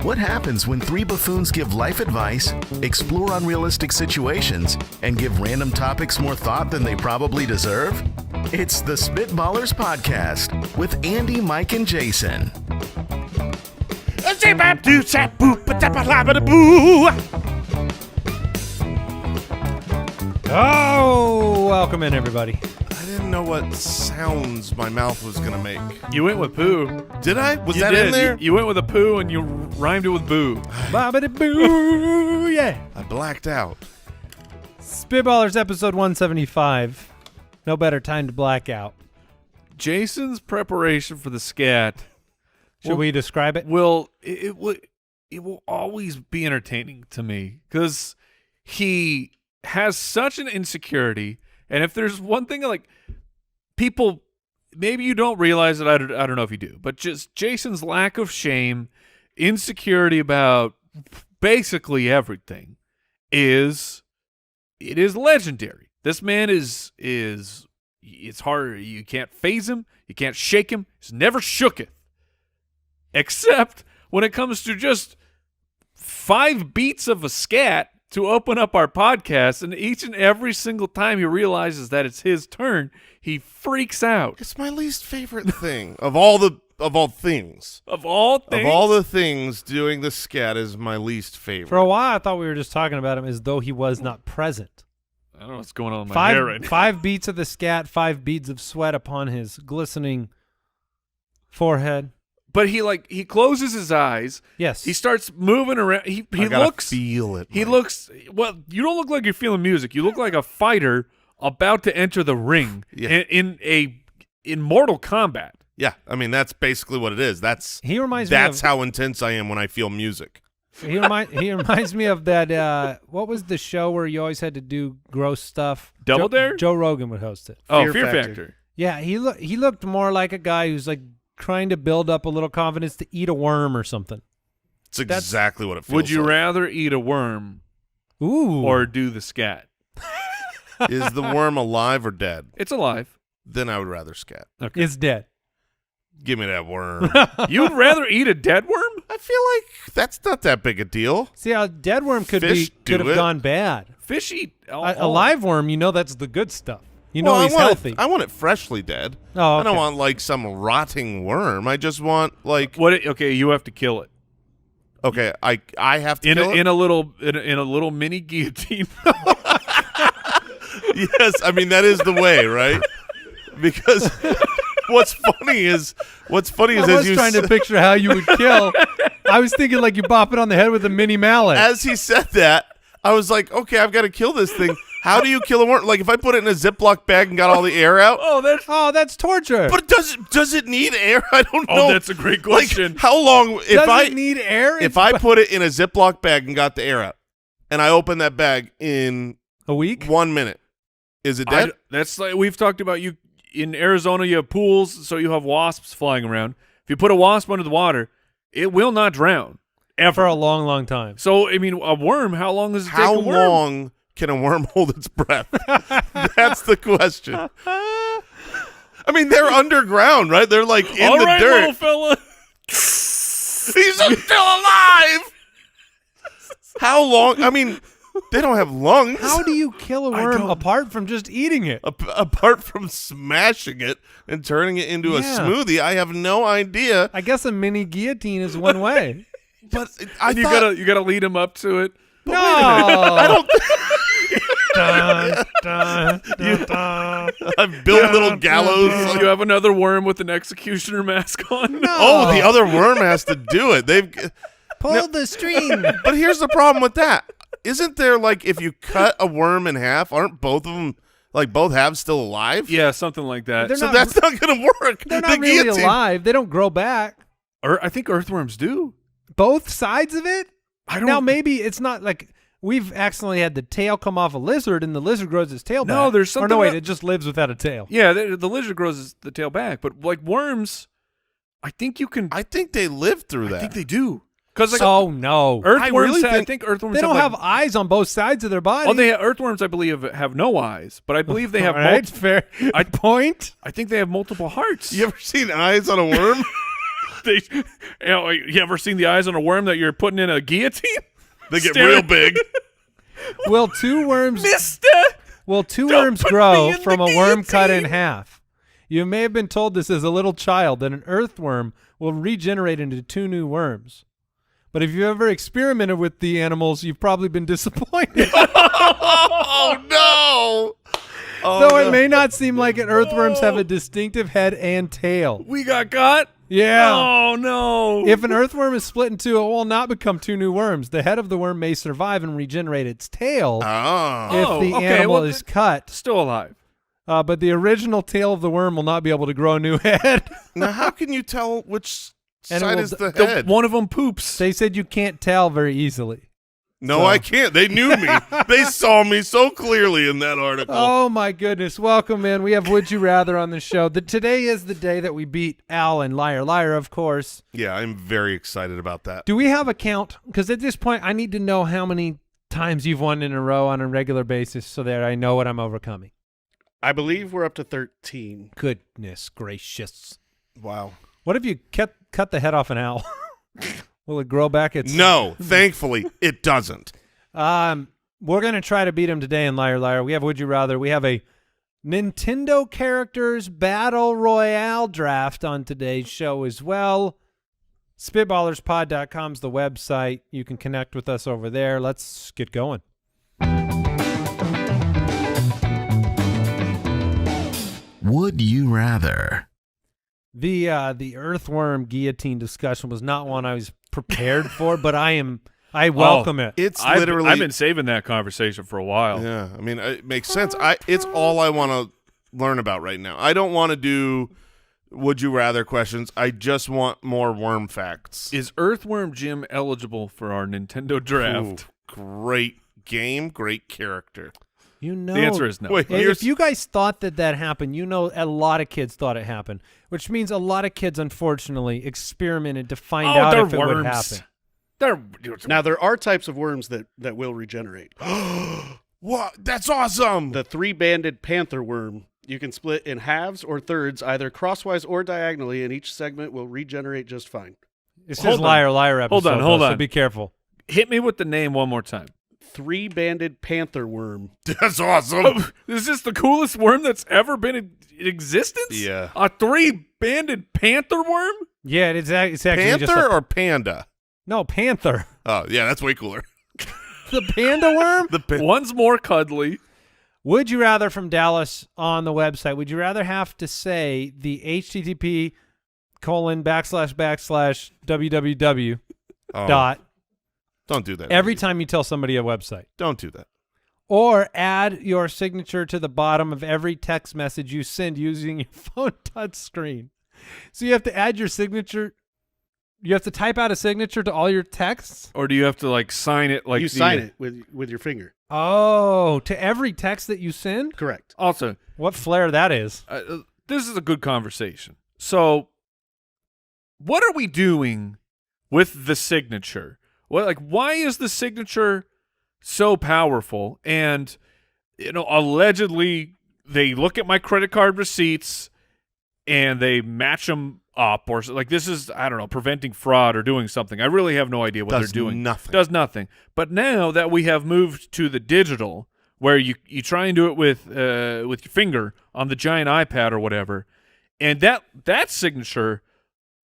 What happens when three buffoons give life advice, explore unrealistic situations, and give random topics more thought than they probably deserve? It's the Spitballers Podcast with Andy, Mike, and Jason. Oh, welcome in, everybody. I didn't know what sounds my mouth was going to make. You went with poo. Did I? Was You that did. in there? You went with a poo and you rhymed it with boo. Bobbity-boo, yeah. I blacked out. Spitballers episode 175. No better time to black out. Jason's preparation for the scat Should we describe it? it will always be entertaining to me because he has such an insecurity. And if there's one thing like people, maybe you don't realize it. I don't know if you do, but just Jason's lack of shame, insecurity about basically everything is legendary. This man is it's hard. You can't phase him. You can't shake him. He's never shooketh. Except when it comes to just 5 beats of a scat to open up our podcast, and each and every single time he realizes that it's his turn, he freaks out. It's my least favorite thing of all things. Of all things? Of all the things, doing the scat is my least favorite. For a while, I thought we were just talking about him as though he was not present. I don't know what's going on in my hair right now. 5 beats of the scat, 5 beads of sweat upon his glistening forehead. But he closes his eyes. Yes. He starts moving around. He looks. Feel it. He Mike. looks. Well, you don't look like you're feeling music. You look like a fighter about to enter the ring Yeah. in Mortal Kombat. Yeah, I mean that's basically what it is. He reminds me That's of, how intense I am when I feel music. he reminds me of that what was the show where you always had to do gross stuff? Double Dare? Joe Rogan would host it. Oh, Fear Fear Factor. Factor. Yeah, he looked more like a guy who's like trying to build up a little confidence to eat a worm or something. It's exactly what it feels Would you like. rather eat a worm Ooh. or do the scat? Is the worm alive or dead? It's alive. Then I would rather scat. Okay. It's dead. Give me that worm. You'd rather eat a dead worm? I feel like that's not that big a deal. See, a dead worm could Fish do have it. gone bad. Fish eat A live worm, you know that's the good stuff. You know Well, he's healthy. I want it freshly dead. Oh, I don't okay. want like some rotting worm. I just want like Okay, you have to kill it okay. I have to in kill it? a little mini guillotine. Yes, I mean that is the way, right? Because what's funny is I was as you trying to picture how you would kill. I was thinking like you bop it on the head with a mini mallet. as he said that, I was like, okay, I've got to kill this thing. How do you kill a worm? Like if I put it in a Ziploc bag and got all the air out. Oh, that's torture. But does it need air? I don't know. Oh, that's a great question. Like, how long Does it need air? if I put it in a Ziploc bag and got the air out, and I open that bag in a week? 1 minute, is it dead? That's like we've talked about. You in Arizona, you have pools, so you have wasps flying around. If you put a wasp under the water, it will not drown ever. For a long, long time. So I mean, a worm. How long does it take How a worm? long can a worm hold its breath? That's the question. I mean, they're underground, right? They're like in All the right, dirt. little fella. He's still alive. How long? I mean, they don't have lungs. How do you kill a worm apart from just eating it? Apart from smashing it and turning it into a Yeah. smoothie, I have no idea. I guess a mini guillotine is one way. But You gotta lead him up to it. No. I don't. Dun, dun, dun, dun. I've built little gallows. You have another worm with an executioner mask on. No. Oh, the other worm has to do it. Pull the string. But here's the problem with that. Isn't there like if you cut a worm in half, aren't both of them like both halves still alive? Yeah, something like that. They're So not- that's not going to work. They're The not really guillotine- alive. They don't grow back. I think earthworms do. Both sides of it? I don't. Now, maybe it's not like we've accidentally had the tail come off a lizard and the lizard grows its tail back. No, there's Or something no, wait, about- it just lives without a tail. Yeah, the lizard grows the tail back, but like worms, I think you can. I think they live through that. I think they do. Because like Oh, no. earthworms, really I think- think earthworms They don't have, have eyes on both sides of their body. Oh, earthworms, I believe, have no eyes, but I believe they have. All right, fair I- point. I think they have multiple hearts. You ever seen eyes on a worm? You ever seen the eyes on a worm that you're putting in a guillotine? They get real big. Will two worms Mister! worms put me grow in from the a worm cut in guillotine. half? You may have been told this as a little child that an earthworm will regenerate into 2 new worms. But if you've ever experimented with the animals, you've probably been disappointed. Oh no! Oh, Though no. it may not seem like it, earthworms have a distinctive head and tail. We got caught? Yeah. Oh, no. If an earthworm is split in two, it will not become 2 new worms. The head of the worm may survive and regenerate its tail Oh. if the okay, animal well, is cut. Still alive. But the original tail of the worm will not be able to grow a new head. Now, how can you tell which And it side will is the head? One of them poops. They said you can't tell very easily. No, So- I can't. They knew me. They saw me so clearly in that article. Oh, my goodness. Welcome in. We have Would You Rather on the show. Today is the day that we beat Al and Liar Liar, of course. Yeah, I'm very excited about that. Do we have a count? Because at this point, I need to know how many times you've won in a row on a regular basis so that I know what I'm overcoming. I believe we're up to 13. Goodness gracious. Wow. What if you cut the head off an owl? Will it grow back its... No, thankfully, it doesn't. We're going to try to beat him today in Liar Liar. We have Would You Rather. We have a Nintendo Characters Battle Royale draft on today's show as well. Spitballerspod.com is the website. You can connect with us over there. Let's get going. Would you rather? The earthworm guillotine discussion was not one I was prepared for, but I welcome it. It's I've literally. been saving that conversation for a while. Yeah, I mean, it makes sense. It's all I want to learn about right now. I don't want to do would you rather questions. I just want more worm facts. Is Earthworm Jim eligible for our Nintendo draft? Ooh, great game, great character. You know, The answer is no. Wait, if you guys thought that happened, you know a lot of kids thought it happened, which means a lot of kids, unfortunately, experimented to find out they're if it would happen. They're Now, there are types of worms that will regenerate. What? That's awesome. The 3-banded panther worm, you can split in halves or thirds, either crosswise or diagonally, and each segment will regenerate just fine. It's Hold his on. Liar Liar episode. Hold So on. be careful. Hit me with the name one more time. 3-banded panther worm. That's awesome. Is this the coolest worm that's ever been in existence? Yeah. A 3-banded panther worm? Yeah, it's actually just Panther or panda? no panther. Oh, yeah, that's way cooler. The panda worm. One's more cuddly. Would you rather from Dallas on the website? Would you rather have to say the http://www Oh, dot don't do that. every time you tell somebody a website, Don't do that. or add your signature to the bottom of every text message you send using your phone touch screen? So you have to add your signature. You have to type out a signature to all your texts. Or do you have to like sign it like you sign it with your finger. Oh, to every text that you send? Correct. Also, What flair that is. this is a good conversation. So, what are we doing with the signature? Why is the signature so powerful? And, allegedly they look at my credit card receipts and they match them up, or this is, I don't know, preventing fraud or doing something. I really have no idea what Does they're doing. nothing. Does nothing. But now that we have moved to the digital, where you try and do it with your finger on the giant iPad or whatever, and that signature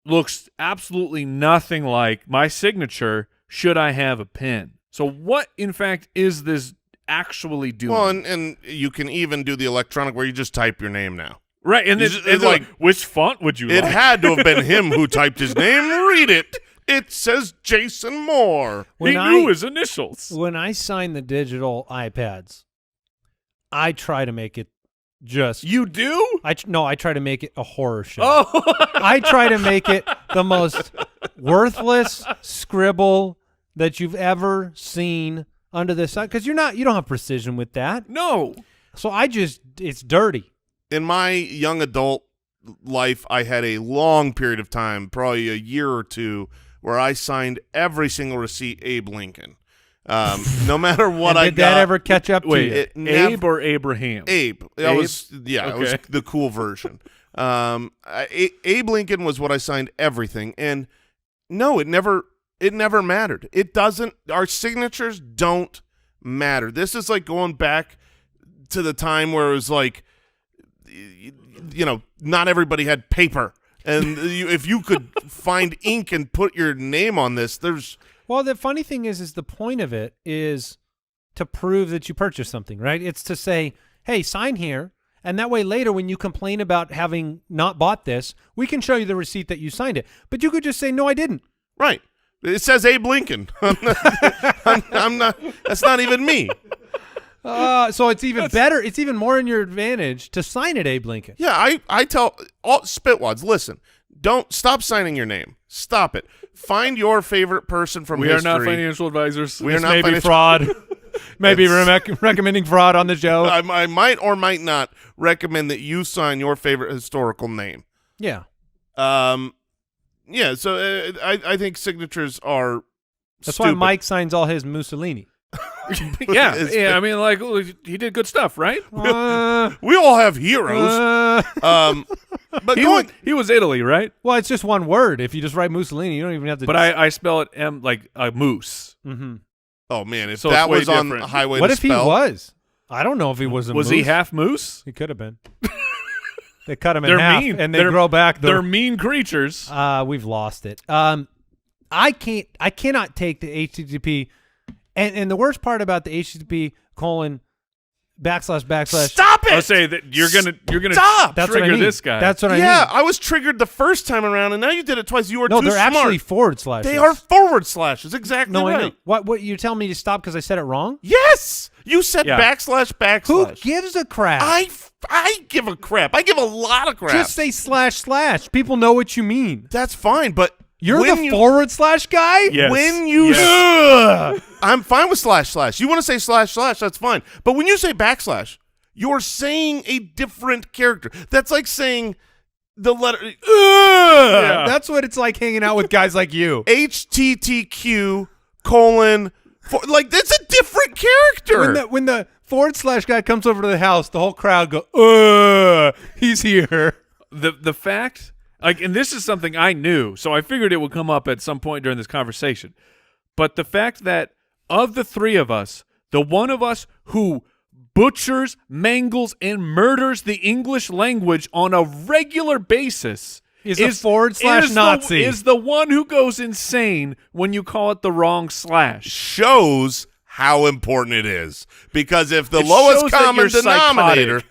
looks absolutely nothing like my signature should I have a pen. So what, in fact, is this actually doing? Well, and you can even do the electronic where you just type your name now. Right, and You it's just- it's like, like- which font would you It like? had to have been him who typed his name. Read it. It says Jason Moore. He knew his initials. When I sign the digital iPads, I try to make it just. You do? I try to make it a horror show. Oh, I try to make it the most worthless scribble that you've ever seen under the sun, because you don't have precision with that. no. So it's dirty. In my young adult life, I had a long period of time, probably a year or two, where I signed every single receipt Abe Lincoln. No matter what And did that ever catch up to Wait, you? It Abe or Abraham? Abe. That was it was Okay. the cool version. Abe Lincoln was what I signed everything, and no, it never mattered. It doesn't. Our signatures don't matter. This is like going back to the time where it was like, not everybody had paper, and if you could find ink and put your name on this, there's. Well, the funny thing is the point of it is to prove that you purchased something, right? It's to say, hey, sign here, and that way later when you complain about having not bought this, we can show you the receipt that you signed it. But you could just say, no, I didn't. Right. It says Abe Lincoln. I'm not. That's not even me. So it's even better. It's even more in your advantage to sign it, Abe Lincoln. Yeah, I tell all spitwads, listen, don't stop signing your name. Stop it. Find your favorite person from We history. are not financial advisors. We are This not may be financial- fraud. Maybe recommending fraud on the show. I might or might not recommend that you sign your favorite historical name. Yeah. Yeah. So I think signatures are. That's stupid. why Mike signs all his Mussolini. Yeah, It's- yeah. I mean, like he did good stuff, right? We all have heroes. But He was Italy, right? well, it's just one word. If you just write Mussolini, you don't even have to. But I spell it like a moose. Mm-hmm. oh man, if So it's that way was on different. highway What to if spell, he was? I don't know if he was a Was moose. he half moose? He could have been. They cut him in They're half, mean. and they They're- grow back. They're mean creatures. We've lost it. I cannot take the HTTP, and the worst part about the HTTP : // Stop it. I'll say that you're gonna Stop! That's what I trigger mean. this guy. That's what I Yeah, mean. I was triggered the first time around, and now you did it twice. You are No, too they're smart. actually // They are forward slashes. Exactly No, right. I know. What you tell me to stop because I said it wrong? Yes, you said Yeah. // Who gives a crap? I give a crap. I give a lot of crap. Just say // People know what you mean. That's fine, but You're when the you, / guy? Yes. When you, Ugh. I'm fine with // You want to say // that's fine. But when you say // you're saying a different character. That's like saying the letter Yeah. That's what it's like hanging out with guys like you. HTTQ : like that's a different character. When the / guy comes over to the house, the whole crowd go, he's here. The fact, like, and this is something I knew, so I figured it would come up at some point during this conversation. But the fact that of the three of us, the one of us who butchers, mangles, and murders the English language on a regular basis Is a / Nazi. is the one who goes insane when you call it the wrong slash. Shows how important it is, because if the It lowest shows that common you're denominator,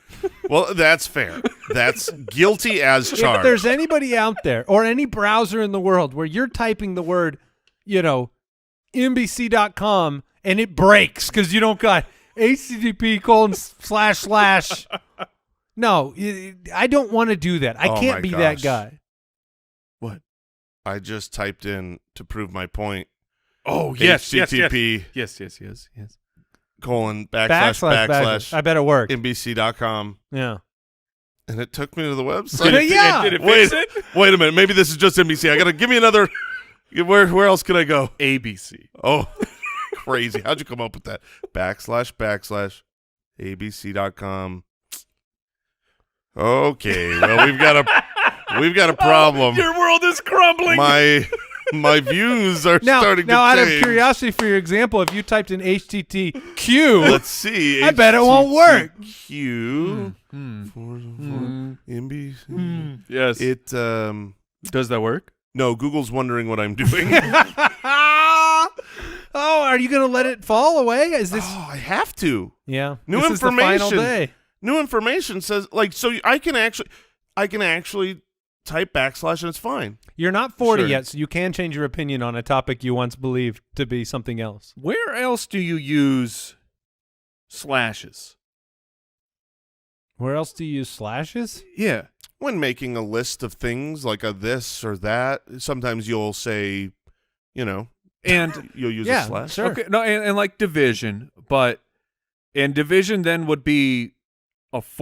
well, that's fair. That's guilty as charged. If there's anybody out there or any browser in the world where you're typing the word, NBC.com and it breaks because you don't got HTTP : // No, I don't want to do that. I Oh my can't be that gosh. guy. What? I just typed in to prove my point. Oh, yes, HTTP : yes. / // I bet it worked. NBC.com, Yeah. and it took me to the website. Yeah. Did it Wait, fix it? wait a minute. Maybe this is just NBC. I gotta give me another. Where else can I go? ABC. Oh, crazy! How'd you come up with that? / ABC.com. Okay, well we've got a problem. Your world is crumbling. My views are Now, starting to out of change. curiosity for your example, if you typed in HTTQ, Let's see. I bet it won't work. Q. NBC. Yes. It Does that work? no. Google's wondering what I'm doing. Oh, are you going to let it fall away? Is this? Oh, I have to. Yeah. New this information. Is the final day. New information says so I can actually type / and it's fine. You're not 40 Sure. yet, so you can change your opinion on a topic you once believed to be something else. Where else do you use slashes? Where else do you use slashes? Yeah. When making a list of things like a this or that, sometimes you'll say, And you'll use Yeah, a slash. sure. okay, no, and like division, but and division then would be a /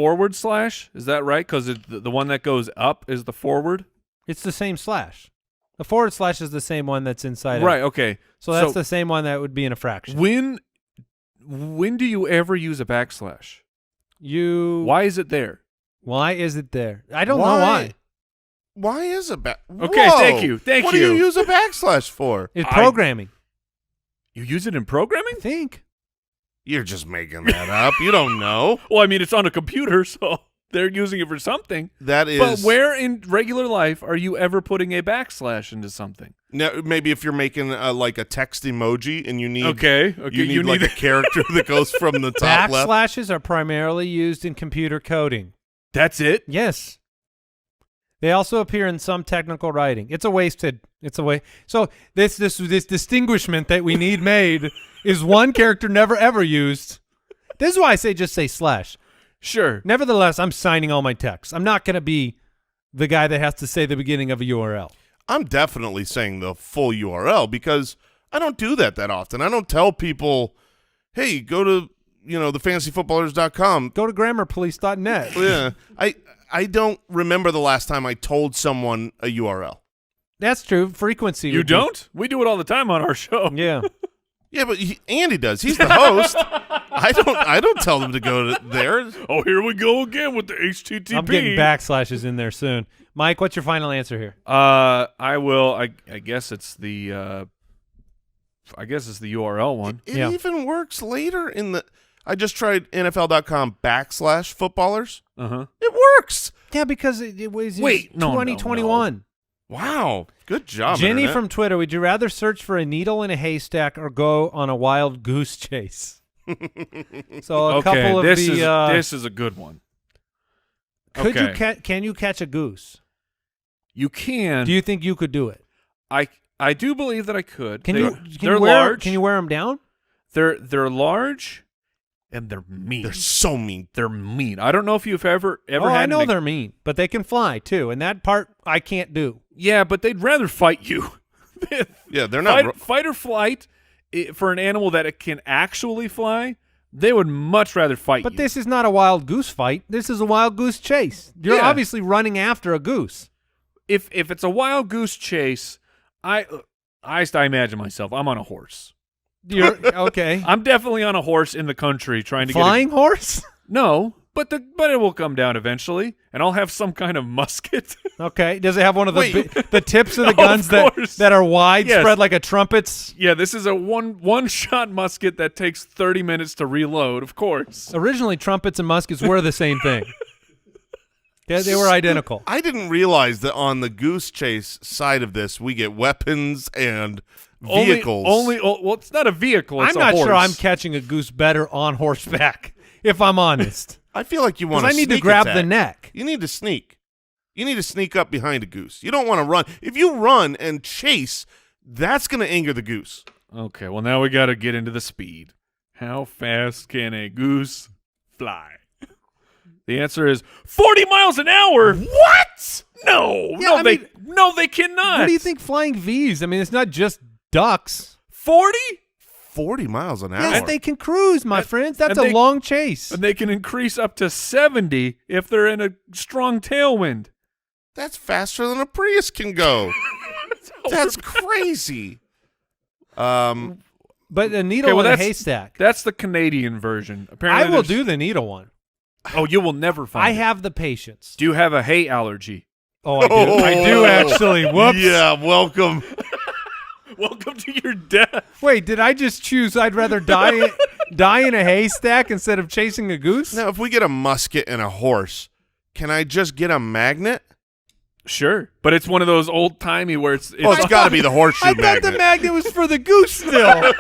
Is that right? Because the one that goes up is the forward. It's the same slash. The forward slash is the same one that's inside. Right. Out. Okay. So that's the same one that would be in a fraction. When do you ever use a backslash? Why is it there? Why is it there? I don't know why. Why is a Okay, thank you. What do you use a backslash for? It's programming. You use it in programming? I think. You're just making that up. You don't know. Well, I mean, it's on a computer, so they're using it for something. That is. But where in regular life are you ever putting a backslash into something? Now, maybe if you're making like a text emoji and you need you need like a character that goes from the top left. Backslashes are primarily used in computer coding. That's it? Yes. They also appear in some technical writing. It's a wasted. So this distinguishment that we need made is one character never ever used. This is why I say just say slash. Sure. Nevertheless, I'm signing all my text. I'm not going to be the guy that has to say the beginning of a URL. I'm definitely saying the full URL because I don't do that often. I don't tell people, hey, go to thefantasyfootballers.com. Go to grammarpolice.net. Yeah. I don't remember the last time I told someone a URL. That's true. Frequency. You don't? We do it all the time on our show. Yeah. Yeah, but Andy does. He's the host. I don't tell them to go to there. Oh, here we go again with the HTTP. I'm getting backslashes in there soon. Mike, what's your final answer here? I will. I guess it's the. I guess it's the URL one. It even works later in the. I just tried NFL.com/footballers. It works. Yeah, because it was 2021. Wow, good job, Jenny Internet. from Twitter, would you rather search for a needle in a haystack or go on a wild goose chase? So a couple of this is a good one. Can you catch a goose? You can. Do you think you could do it? I do believe that I could. They're large. Can you wear them down? They're large, and they're mean. They're so mean. They're mean. I don't know if you've ever had. I know they're mean, but they can fly too, and that part I can't do. Yeah, but they'd rather fight you. Yeah, they're not fight or flight for an animal that it can actually fly. They would much rather fight you. But this is not a wild goose fight. This is a wild goose chase. You're obviously running after a goose. If it's a wild goose chase, I imagine myself. I'm on a horse. You're okay. I'm definitely on a horse in the country trying to flying horse. No, but it will come down eventually, and I'll have some kind of musket. Okay. Does it have one of the tips of the guns of that are wide, spread like a trumpet's? Yeah, this is a one shot musket that takes 30 minutes to reload. Of course. Originally, trumpets and muskets were the same thing. Yeah, they were identical. I didn't realize that on the goose chase side of this, we get weapons and vehicles. Well, it's not a vehicle. It's I'm not horse. sure I'm catching a goose better on horseback, if I'm honest. I feel like you want to. I need to grab the neck. You need to sneak. You need to sneak up behind a goose. You don't want to run. If you run and chase, that's going to anger the goose. Okay, well now we got to get into the speed. How fast can a goose fly? The answer is 40 miles an hour. What? No, they cannot. What do you think flying V's? I mean, it's not just ducks. 40? 40 miles an hour. Yes, they can cruise, my friends. That's a long chase. And they can increase up to 70 if they're in a strong tailwind. That's faster than a Prius can go. That's crazy. But a needle in a haystack. That's the Canadian version. Apparently, I will do the needle one. Oh, you will never find it. I have the patience. Do you have a hay allergy? Oh, I do. I do actually. Whoops. Yeah, welcome. Welcome to your death. Wait, did I just choose I'd rather die in a haystack instead of chasing a goose? Now, if we get a musket and a horse, can I just get a magnet? Sure, but it's one of those old-timey where it's got to be the horseshoe I magnet. thought the magnet was for the goose still.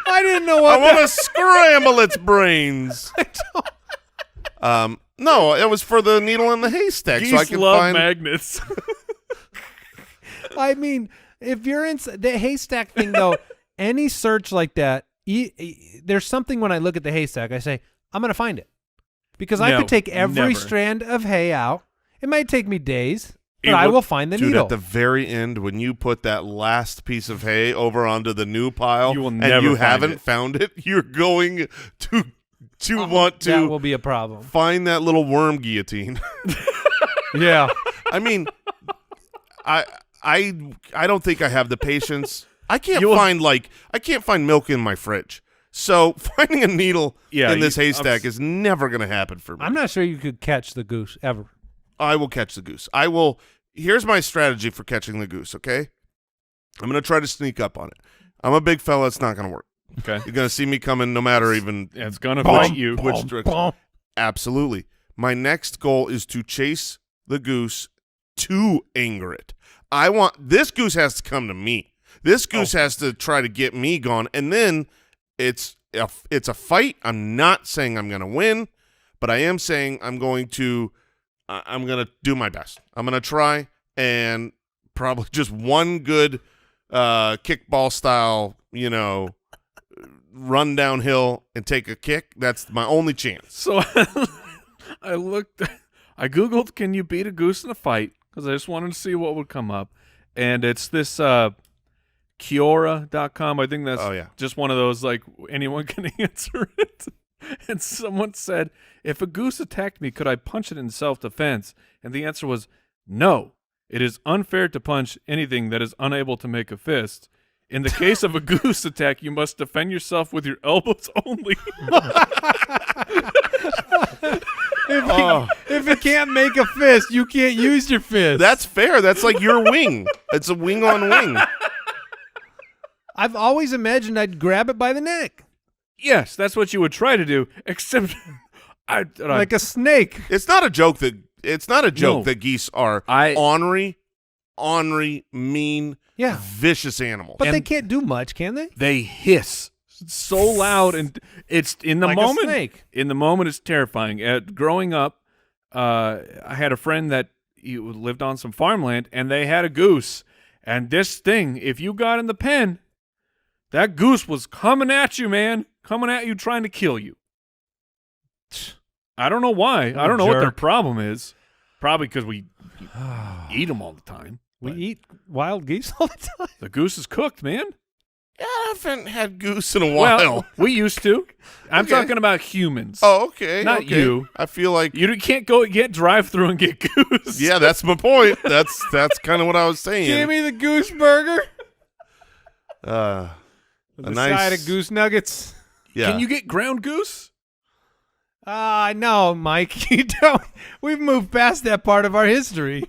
I didn't know what I want to scramble its brains. No, it was for the needle in the haystack. Geese so I can love find magnets. I mean, if you're in the haystack thing, though, any search like that, there's something when I look at the haystack, I say, I'm going to find it. Because I could take every strand of hay out. It might take me days, but I will find the needle. At the very end, when you put that last piece of hay over onto the new pile you will and never you find haven't it. found it, you're going to want to that will be a problem. find that little worm guillotine. Yeah. I mean, I don't think I have the patience. I can't find milk in my fridge. So finding a needle in this haystack is never going to happen for me. I'm not sure you could catch the goose ever. I will catch the goose. Here's my strategy for catching the goose, okay? I'm going to try to sneak up on it. I'm a big fella. It's not going to work. Okay. You're going to see me coming no matter even it's going to bite you. which direction. Absolutely. My next goal is to chase the goose to anger it. This goose has to come to me. This goose has to try to get me gone, and then it's a fight. I'm not saying I'm going to win, but I am saying I'm going to do my best. I'm going to try, and probably just one good kickball style, run downhill and take a kick. That's my only chance. So I Googled, can you beat a goose in a fight? Because I just wanted to see what would come up. And it's this Kiora.com. I think that's just one of those, like, anyone can answer it. And someone said, if a goose attacked me, could I punch it in self-defense? And the answer was no. It is unfair to punch anything that is unable to make a fist. In the case of a goose attack, you must defend yourself with your elbows only. If it can't make a fist, you can't use your fist. That's fair. That's like your wing. It's a wing on wing. I've always imagined I'd grab it by the neck. Yes, that's what you would try to do, except like a snake. It's not a joke that that geese are ornery, mean, vicious animals. But they can't do much, can they? They hiss so loud, and it's in the like moment. A snake. In the moment, it's terrifying. Growing up, I had a friend that lived on some farmland, and they had a goose. And this thing, if you got in the pen, that goose was coming at you, man, coming at you, trying to kill you. I don't know why. I don't know what their problem is. Probably because we eat them all the time. We eat wild geese all the time. The goose is cooked, man. Yeah, I haven't had goose in a while. Well, we used to. I'm talking about humans. Oh, okay. Not you. I feel like you can't go get drive-through and get goose. Yeah, that's my point. That's kind of what I was saying. Give me the goose burger. A nice side of goose nuggets. Yeah. Can you get ground goose? No, Mike. You don't. We've moved past that part of our history.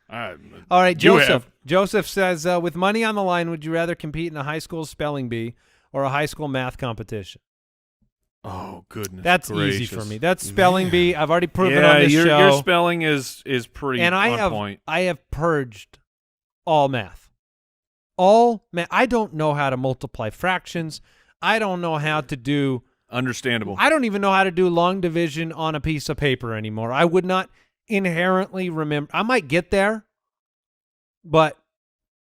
All right, Joseph. Joseph says, with money on the line, would you rather compete in a high school spelling bee or a high school math competition? Oh, goodness. That's gracious. easy for me. That's spelling bee. I've already proven on this show. Your spelling is pretty on point. I have purged all math. All math. I don't know how to multiply fractions. I don't know how to do... Understandable. I don't even know how to do long division on a piece of paper anymore. I would not inherently remember. I might get there, but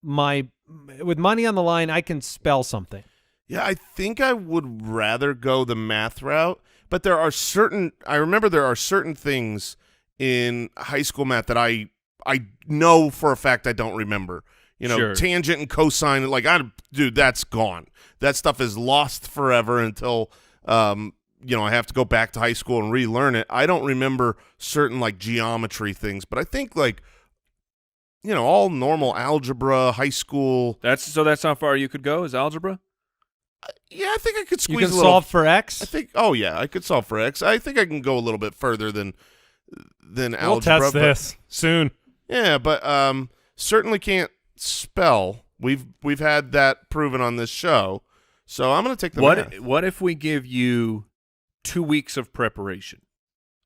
with money on the line, I can spell something. Yeah, I think I would rather go the math route, but I remember there are certain things in high school math that I know for a fact I don't remember. Sure. Tangent and cosine, dude, that's gone. That stuff is lost forever until I have to go back to high school and relearn it. I don't remember certain geometry things, but I think all normal algebra, high school. That's how far you could go is algebra? Yeah, I think I could squeeze you can a little. Solve for X? I could solve for X. I think I can go a little bit further than algebra. We'll test this soon. Yeah, but certainly can't spell. We've had that proven on this show. So I'm going to take the math. What if we give you 2 weeks of preparation?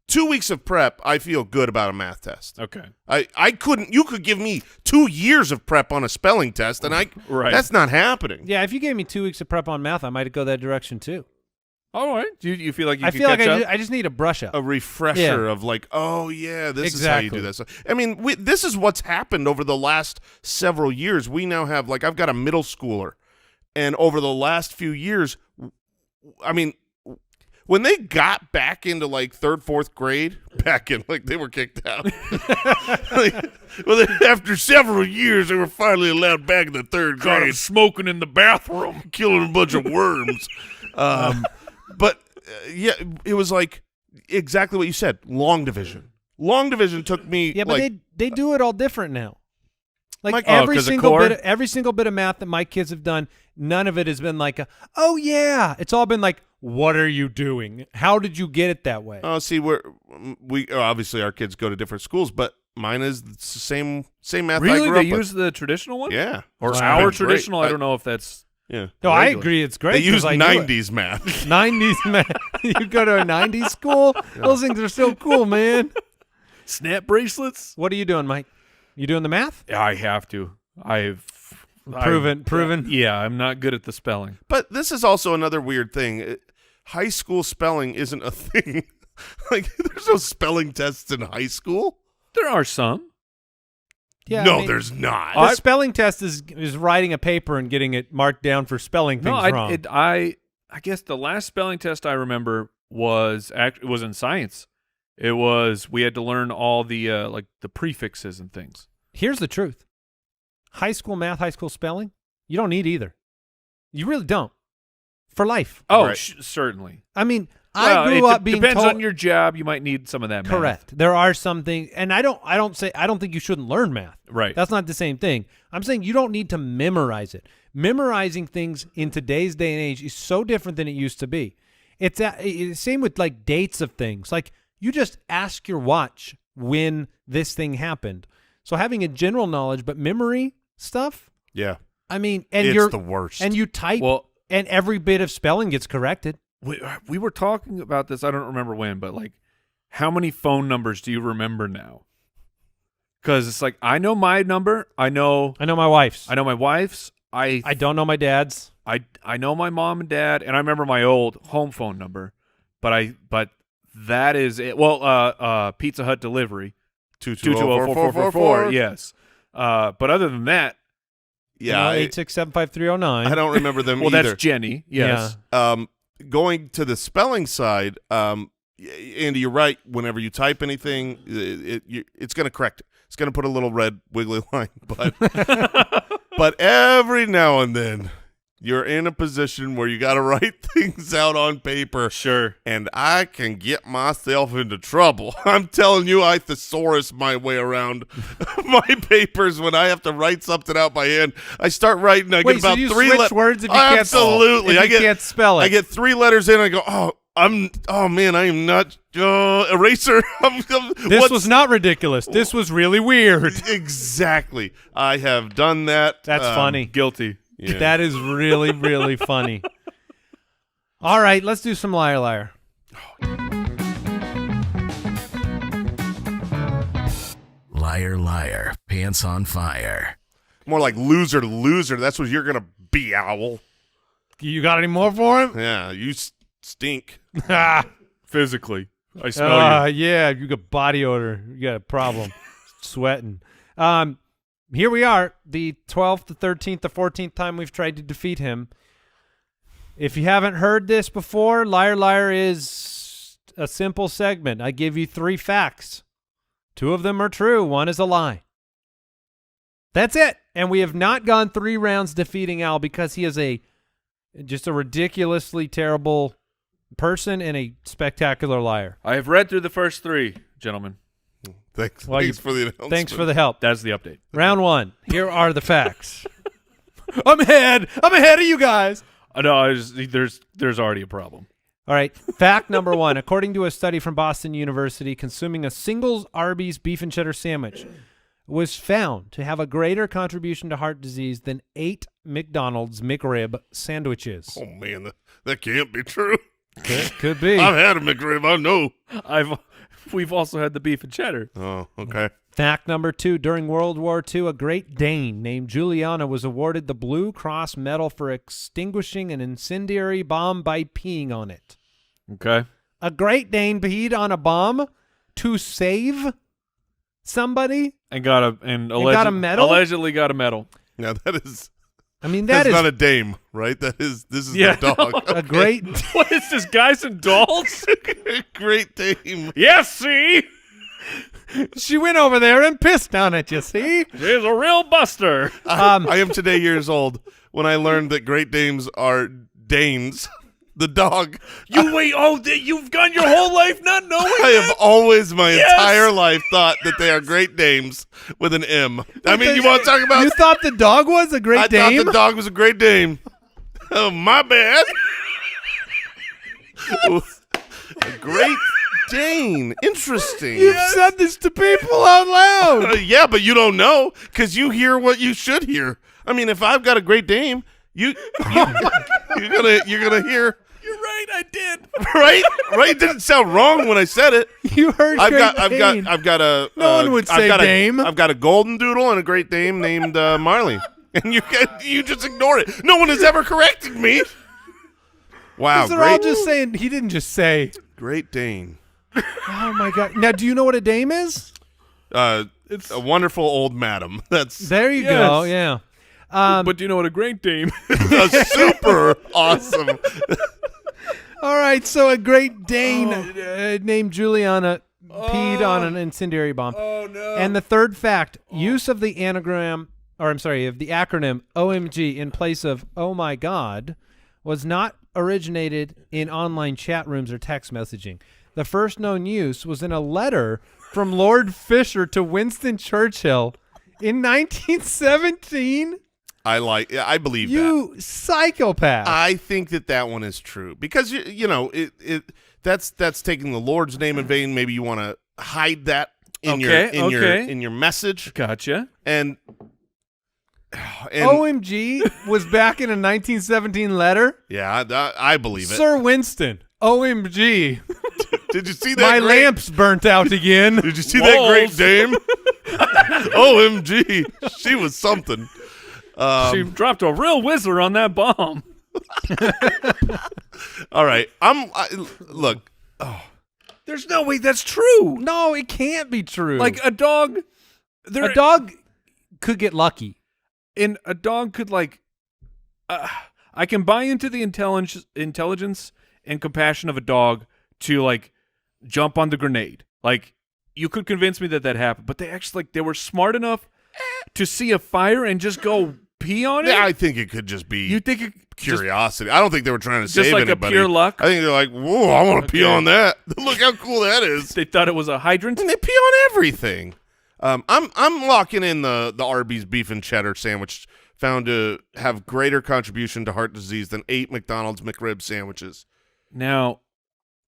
2 weeks of prep, I feel good about a math test. Okay. You could give me 2 years of prep on a spelling test, and that's not happening. Yeah, if you gave me 2 weeks of prep on math, I might go that direction too. All right. Do you feel like you I could feel like catch up? I just need a brush up. A refresher of this is how you do this. I mean, this is what's happened over the last several years. We now have, I've got a middle schooler, and over the last few years, I mean, when they got back into third, fourth grade, they were kicked out. After several years, they were finally allowed back in the third grade. Smoking in the bathroom, killing a bunch of worms. But it was exactly what you said. Long division. Long division took me. Yeah, but they do it all different now. Like My- every 'cause of single core? every single bit of math that my kids have done, none of it has been like, oh yeah. It's all been like, what are you doing? How did you get it that way? Oh, see, we obviously our kids go to different schools, but mine is the same math I Really? grew They up with. use the traditional one? Yeah. Or It's our been traditional? great. I don't know if that's Yeah. No, I regular. agree. It's great. They use 'cause I do it. 90s math. 90s math. You go to a 90s school? Those things are so cool, man. snap bracelets. What are you doing, Mike? You doing the math? Yeah, I have to. Proven. Yeah, I'm not good at the spelling. But this is also another weird thing. High school spelling isn't a thing. Like, there's no spelling tests in high school. There are some. Yeah. No, I mean, there's not. the spelling test is writing a paper and getting it marked down for spelling things No, wrong. I guess the last spelling test I remember was in science. It was we had to learn all the like the prefixes and things. Here's the truth. High school math, high school spelling, you don't need either. You really don't. For life. Oh, Right. Certainly. I mean, Well, I grew up being depends told on your job. You might need some of that. correct. There are some things, and I don't think you shouldn't learn math. Math. Right. That's not the same thing. I'm saying you don't need to memorize it. Memorizing things in today's day and age is so different than it used to be. It's same with like dates of things. Like you just ask your watch when this thing happened. So having a general knowledge, but memory stuff. Yeah. I mean, and It's you're the worst. and you type, Well, and every bit of spelling gets corrected. we were talking about this. I don't remember when, but like, how many phone numbers do you remember now? Because it's like I know my number. I know my wife's. my wife's. I don't know my dad's. I know my mom and dad, and I remember my old home phone number, but that is it. Well, Pizza Hut delivery 220-4444. Yes, but other than that, Yeah. 8675309. I don't remember them well, either. that's Jenny. Yes, Going to the spelling side, Andy, you're right. Whenever you type anything, it's going to correct it. It's going to put a little red wiggly line, but every now and then you're in a position where you got to write things out on paper. sure. And I can get myself into trouble. I'm telling you, I thesaurus my way around my papers when I have to write something out by hand. I start writing. I Wait, get about so you three switch words if you can't Absolutely. if you can't spell it. I get 3 letters in. I go, oh man, I am not eraser. This was not ridiculous. This was really weird. Exactly. I have done that. That's funny. Guilty. Yeah. That is really, really funny. All right, let's do some liar liar. Liar, liar, pants on fire. More like loser to loser. That's what you're gonna be, owl. You got any more for him? Yeah, you stink. Physically, I smell you. Yeah, you got body odor. You got a problem. Sweating. Here we are, the 12th, the 13th, the 14th time we've tried to defeat him. If you haven't heard this before, Liar Liar is a simple segment. I give you 3 facts. 2 of them are true. 1 is a lie. That's it. And we have not gone 3 rounds defeating Al because he is just a ridiculously terrible person and a spectacular liar. I have read through the first 3, gentlemen. Thanks. Well, Thanks for the announcement. Thanks for the help. That's the update. Round 1. Here are the facts. I'm ahead of you guys. No, there's already a problem. All right. Fact number 1. According to a study from Boston University, consuming a single Arby's beef and cheddar sandwich was found to have a greater contribution to heart disease than 8 McDonald's McRib sandwiches. Oh man, that can't be true. Could be. I've had a McRib. I know. We've also had the beef and cheddar. Oh, okay. Fact number 2. During World War II, a Great Dane named Juliana was awarded the Blue Cross Medal for extinguishing an incendiary bomb by peeing on it. Okay. A Great Dane peed on a bomb to save somebody? And got a medal? Allegedly got a medal. Now that is. I mean, That's that is not a dame, right? This is Yeah, the dog. a great... What is this, guys and dolls? Great dame. Yes, see? She went over there and pissed on it, you see? She's a real buster. I am today years old when I learned that Great Danes are Danes. The dog. You wait. Oh, you've gone your whole life not knowing. I have always my Yes! entire life thought that they are Great Danes with an M. I mean, you want to talk about? You thought the dog was a Great I Dane? thought the dog was a Great Dane. Oh, my bad. A Great Dane. Interesting. You've said this to people out loud. Yeah, but you don't know because you hear what you should hear. I mean, if I've got a Great Dane, you're gonna hear. You're right. I did. Right? It didn't sound wrong when I said it. You heard I've Great Dane. got a. No one would say Dame. I've got a golden doodle and a Great Dane named Marley, and you just ignore it. No one has ever corrected me. Wow, They're all just saying. He didn't just say. Great Dane. Oh my God! Now, do you know what a dame is? It's a wonderful old madam. That's There you go. Yeah. But do you know what a Great Dane? a super awesome. All right. So a Great Dane named Juliana peed on an incendiary bomb. Oh no. And the third fact: use of the anagram, or I'm sorry, of the acronym OMG in place of "Oh my God," was not originated in online chat rooms or text messaging. The first known use was in a letter from Lord Fisher to Winston Churchill in 1917. I believe that. You psychopath. I think that one is true because you know that's taking the Lord's name in vain. Maybe you want to hide that in your message. Gotcha. And OMG was back in a 1917 letter. Yeah, I believe it. Sir Winston, OMG. Did you see that? My lamp's burnt out again. Did you see that Great Dame? OMG, she was something. She dropped a real whizzer on that bomb. All right, look. Oh, There's no way that's true. No, it can't be true. Like a dog. A dog could get lucky. And a dog could I can buy into the intelligence and compassion of a dog to jump on the grenade. Like you could convince me that happened, but they actually they were smart enough to see a fire and just go pee on it. yeah, I think it could just be. You think it curiosity? I don't think they were trying to just save like anybody. a pure luck? I think they're like, whoa, I want to pee on that. Look how cool that is. They thought it was a hydrant. And they pee on everything. I'm locking in the Arby's beef and cheddar sandwich, found to have greater contribution to heart disease than 8 McDonald's McRib sandwiches. Now,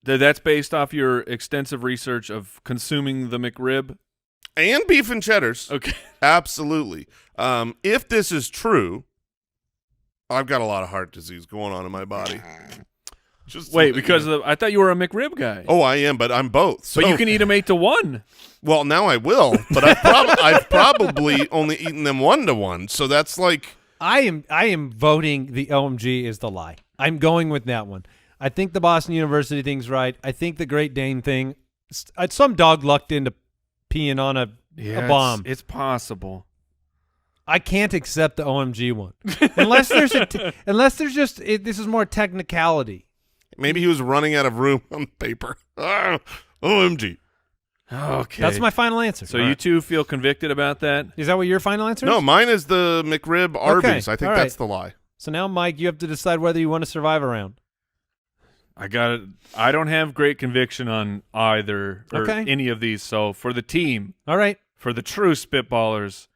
that's based off your extensive research of consuming the McRib And beef and cheddars. Okay. Absolutely. If this is true, I've got a lot of heart disease going on in my body. Wait, because I thought you were a McRib guy. Oh, I am, but I'm both. So, But you can eat them 8 to 1. Well, now I will, but I've probably only eaten them 1 to 1. So that's like I am voting the OMG is the lie. I'm going with that one. I think the Boston University thing's right. I think the Great Dane thing, some dog lucked into peeing on a bomb. It's possible. I can't accept the OMG one unless there's just this is more technicality. maybe he was running out of room on paper. OMG. Okay. That's my final answer. So you two feel convicted about that? Is that what your final answer is? No, mine is the McRib Arby's. I think all that's right. the lie. So now, Mike, you have to decide whether you want to survive a round. I don't have great conviction on either or Okay. any of these. So for the team, All right. for the true Spitballers,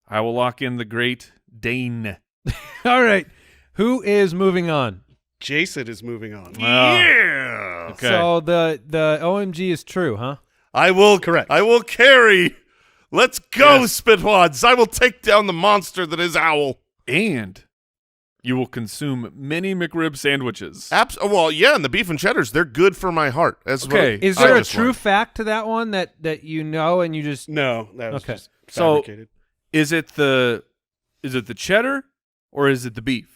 I will lock in the Great Dane. All right. Who is moving on? Jason is moving on. Yeah. Okay. So the OMG is true, huh? I will Correct. I will carry. Let's go, Yes. Spitwads. I will take down the monster that is Owl. And you will consume many McRib sandwiches. Well, yeah, and the beef and cheddars, they're good for my heart. That's Okay. What Is I there a just true learned. fact to that one that you know and you just No, that was Okay. just So- fabricated. Is it the cheddar or is it the beef?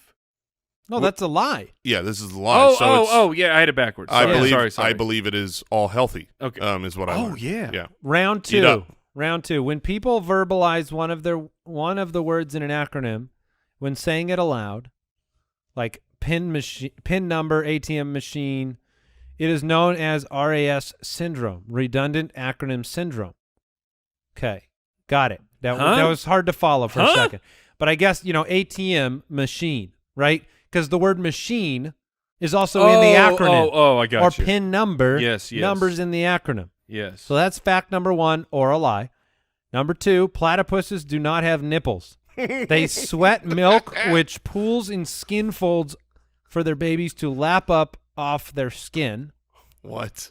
No, that's a lie. Yeah, this is the lie. Yeah, I had it backwards. I Sorry, believe sorry. I believe it is all healthy. Okay. Is what I Oh, learned. yeah. Yeah. Round Eat two. up. Round two. When people verbalize one of the words in an acronym, when saying it aloud, like PIN number, ATM machine, it is known as RAS syndrome, redundant acronym syndrome. Okay, got it. That was hard to follow for a second, but I guess ATM machine, right? Because the word machine is also in the acronym. Oh, I got or you. pin number. Yes. Numbers in the acronym. Yes. So that's fact number 1, or a lie. Number 2, platypuses do not have nipples. They sweat milk, which pools in skin folds for their babies to lap up off their skin. What?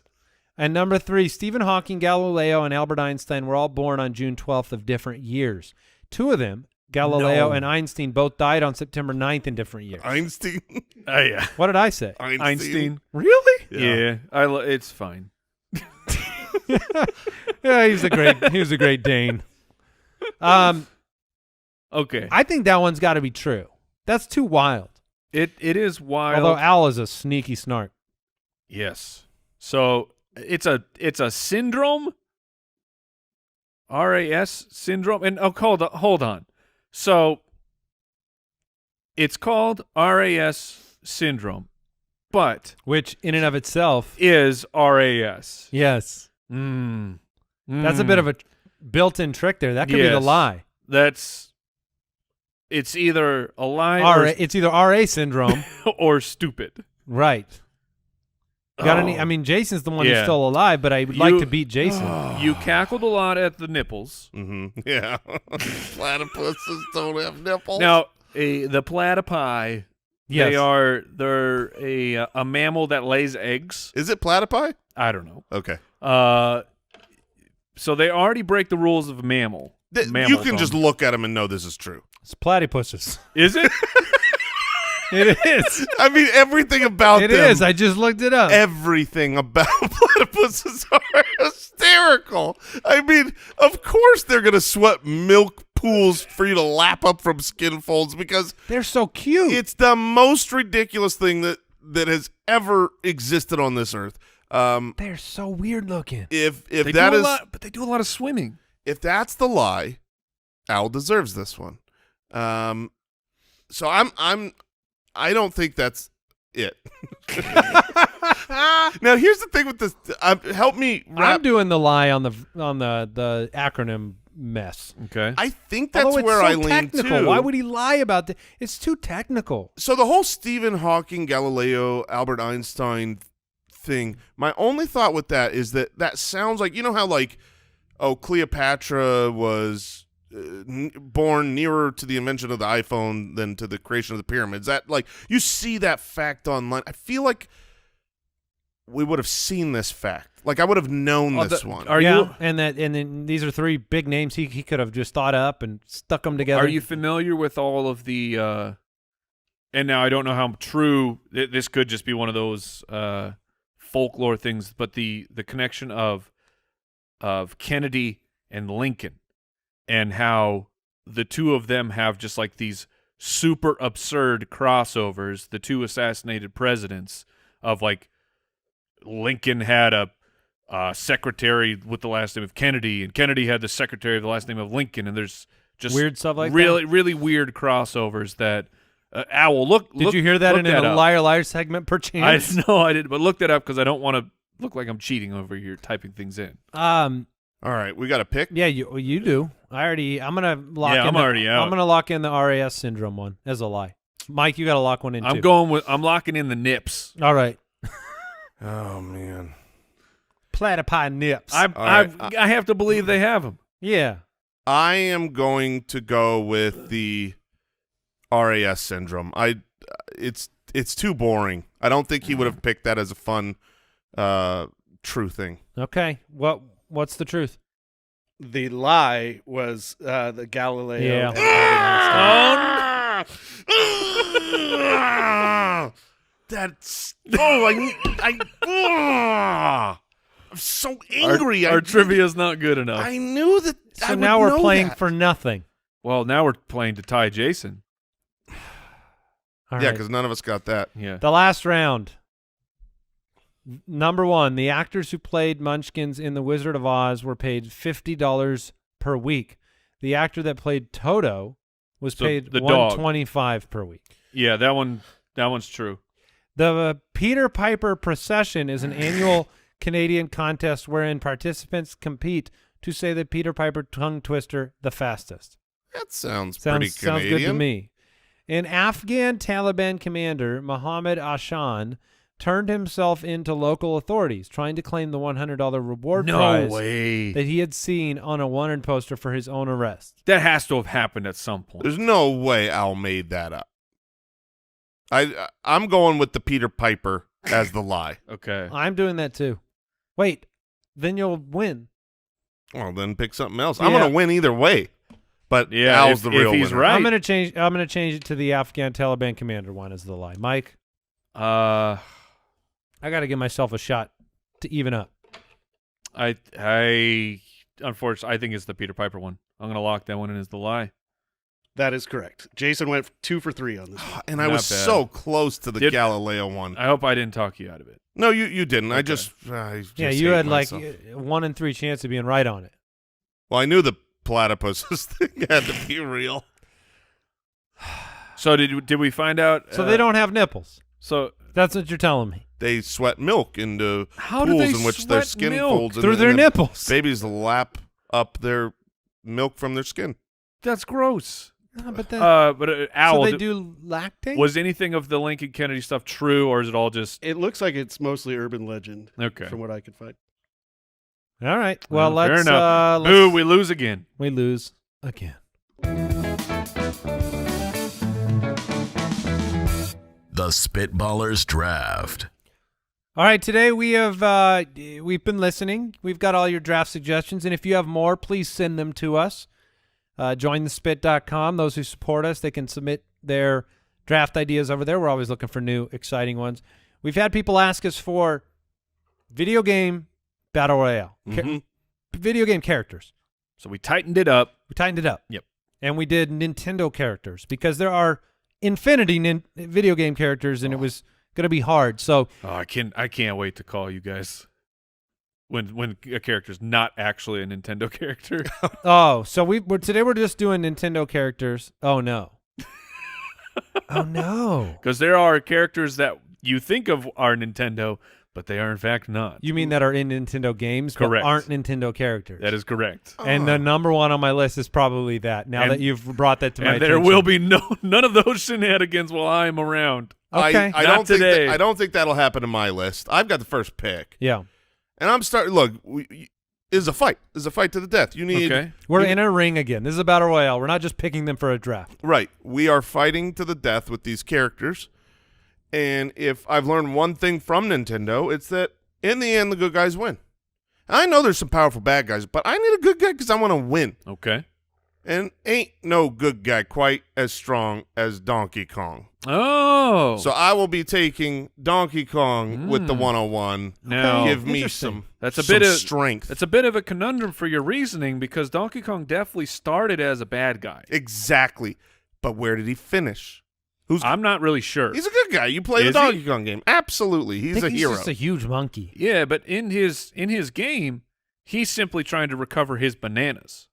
And number 3, Stephen Hawking, Galileo, and Albert Einstein were all born on June 12th of different years. 2 of them, Galileo and Einstein, both died on September 9th in different years. Einstein? Yeah. What did I say? Einstein. Really? Yeah. It's fine. Yeah, he was a great Dane. Okay. I think that one's got to be true. That's too wild. It is wild. Although Al is a sneaky snark. Yes. So it's a syndrome. RAS syndrome. And hold on. So it's called RAS syndrome, but Which in and of itself is RAS. yes. That's a bit of a built-in trick there. That could be the Yes. lie. It's either a lie It's either RA syndrome. or stupid. Right. Got any? Oh. I mean, Jason's the one Yeah. who's still alive, but I would like to beat Jason. You cackled a lot at the nipples. Mm-hmm. Yeah. Platypuses don't have nipples. Now, the platypi, Yes. they're a mammal that lays eggs. Is it platypi? I don't know. Okay. So they already break the rules of mammal. You can just look at them and know this is true. It's platypuses. Is it? It is. I mean, everything about It them. is. I just looked it up. Everything about platypuses are hysterical. I mean, of course they're going to sweat milk pools for you to lap up from skin folds because They're so cute. it's the most ridiculous thing that has ever existed on this earth. They're so weird looking. If They that do a is lot, but they do a lot of swimming. if that's the lie, Al deserves this one. So I don't think that's it. Now here's the thing with this. Help me wrap. I'm doing the lie on the acronym mess. Okay. I think that's Although it's where so I lean technical. too. Why would he lie about that? It's too technical. So the whole Stephen Hawking, Galileo, Albert Einstein thing, my only thought with that is that sounds like, you know how like, Cleopatra was born nearer to the invention of the iPhone than to the creation of the pyramids. That like you see that fact online. I feel like we would have seen this fact. Like I would have known this one. Are you? And then these are 3 big names he could have just thought up and stuck them together. Are you familiar with all of the? And now I don't know how true this could just be one of those folklore things, but the connection of Kennedy and Lincoln, and how the two of them have just like these super absurd crossovers. The 2 assassinated presidents of like Lincoln had a secretary with the last name of Kennedy, and Kennedy had the secretary of the last name of Lincoln, and there's just Weird stuff like really weird crossovers that Owl look. Did you hear that in a up. liar liar segment per chance? No, I didn't, but look that up because I don't want to look like I'm cheating over here typing things in. All right, we got to pick. Yeah, you do. I'm gonna lock. Yeah, in I'm already out. I'm gonna lock in the RAS syndrome one as a lie. Mike, you got to lock one in. I'm locking in the nips. All right. Oh man, Platypi nips. I have to believe they have them. Yeah. I am going to go with the RAS syndrome. It's too boring. I don't think he would have picked that as a fun, true thing. Okay. What's the truth? The lie was the Galileo. Yeah. And Albert Einstein. That's I'm so angry. Our trivia's not good enough. I knew that. So now we're playing for nothing. Well, now we're playing to tie Jason. All yeah, right. because none of us got that. Yeah. The last round. Number 1, the actors who played Munchkins in The Wizard of Oz were paid $50 per week. The actor that played Toto was paid the dog. $125 per week. Yeah, that one's true. The Peter Piper Procession is an annual Canadian contest wherein participants compete to say the Peter Piper tongue twister the fastest. That sounds pretty Sounds Canadian. good to me. An Afghan Taliban commander, Mohammed Ashan, turned himself into local authorities, trying to claim the $100 reward prize way. that he had seen on a wanted poster for his own arrest. That has to have happened at some point. There's no way Al made that up. I'm going with the Peter Piper as the lie. Okay. I'm doing that too. Wait, then you'll win. Well, then pick something else. I'm Yeah. going to win either way. But Yeah, Al's if- the real if he's winner. right. I'm gonna change it to the Afghan Taliban commander one as the lie. Mike, I got to give myself a shot to even up. I unfortunately I think it's the Peter Piper one. I'm gonna lock that one in as the lie. That is correct. Jason went 2 for 3 on this one. And I Not was bad. so close to the Did- Galileo one. I hope I didn't talk you out of it. No, you didn't. I Okay. just Yeah, you hate had myself. like 1 in 3 chance of being right on it. Well, I knew the platypuses thing had to be real. So did we find out? So they don't have nipples. So That's what you're telling me. They sweat milk into How do pools they in which their sweat skin milk? folds Through and their the nipples. Babies lap up their milk from their skin. that's gross. No, but then, Owl. so they do lactate? Was anything of the Lincoln Kennedy stuff true, or is it all just It looks like it's mostly urban legend, okay? from what I could find. All right. Well, Fair let's. enough. Let's Boo! We lose again. we lose again. The Spitballers Draft. All right, today we have we've been listening. We've got all your draft suggestions, and if you have more, please send them to us. Jointhespit.com. Those who support us, they can submit their draft ideas over there. We're always looking for new, exciting ones. We've had people ask us for video game battle royale, video game characters. So we tightened it up. We tightened it up. Yep. And we did Nintendo characters because there are infinity video game characters, and it was going to be hard. So Oh, I can't wait to call you guys when a character's not actually a Nintendo character. so today we're just doing Nintendo characters. Oh no. Oh no. Because there are characters that you think of are Nintendo, but they are in fact not. You mean that are in Nintendo games but Correct. aren't Nintendo characters? That is correct. And the number one on my list is probably that. Now And- that you've brought that to my And there attention. will be none of those shenanigans while I'm around. Okay. I Not don't think today. I don't think that'll happen in my list. I've got the first pick, Yeah. and I'm starting. Look, is a fight. Is a fight to the death. You need Okay. We're in a ring again. This is a battle royale. We're not just picking them for a draft. right. We are fighting to the death with these characters, and if I've learned one thing from Nintendo, it's that in the end, the good guys win. I know there's some powerful bad guys, but I need a good guy because I want to win. Okay. And ain't no good guy quite as strong as Donkey Kong. Oh. So I will be taking Donkey Kong with the 101. Now- Give me Interesting. some, That's a some bit of strength. That's a bit of a conundrum for your reasoning because Donkey Kong definitely started as a bad guy. Exactly. But where did he finish? I'm not really sure. He's a good guy. You play the Is Donkey he? Kong game. Absolutely. He's a He's hero. just a huge monkey. Yeah, but in his game, he's simply trying to recover his bananas.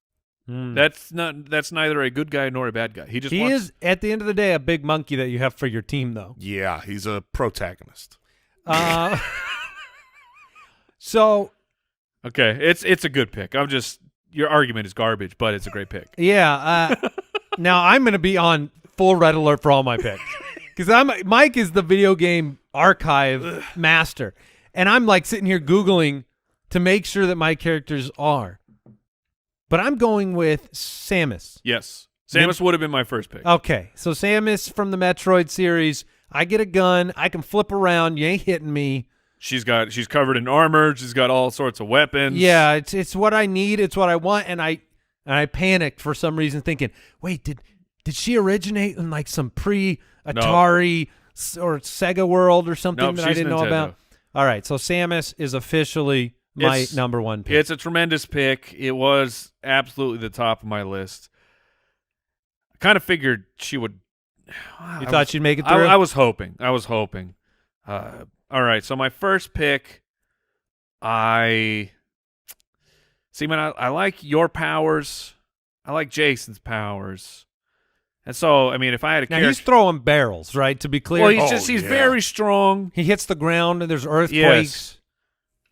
Hmm. That's neither a good guy nor a bad guy. He just wants is, at the end of the day, a big monkey that you have for your team, though. Yeah, he's a protagonist. So, Okay, it's a good pick. Your argument is garbage, but it's a great pick. yeah. Now I'm going to be on full red alert for all my picks because Mike is the video game archive master, and I'm like sitting here Googling to make sure that my characters are. But I'm going with Samus. Yes. Samus would have been my first pick. Okay, so Samus from the Metroid series. I get a gun. I can flip around. You ain't hitting me. She's covered in armor. She's got all sorts of weapons. Yeah, it's what I need. It's what I want. And I panicked for some reason, thinking, wait, did she originate in like some pre-Atari or Sega world or something Nope, that I she's didn't know Nintendo. about? All right, so Samus is officially my It's- number one pick. It's a tremendous pick. It was absolutely the top of my list. I kind of figured she would. You thought she'd make it through? I was hoping. All right, so my first pick, I like your powers. I like Jason's powers. And so, I mean, if I had a Now character, he's throwing barrels, right? To be clear, well, he's very strong. he hits the ground and there's earthquakes. Yes.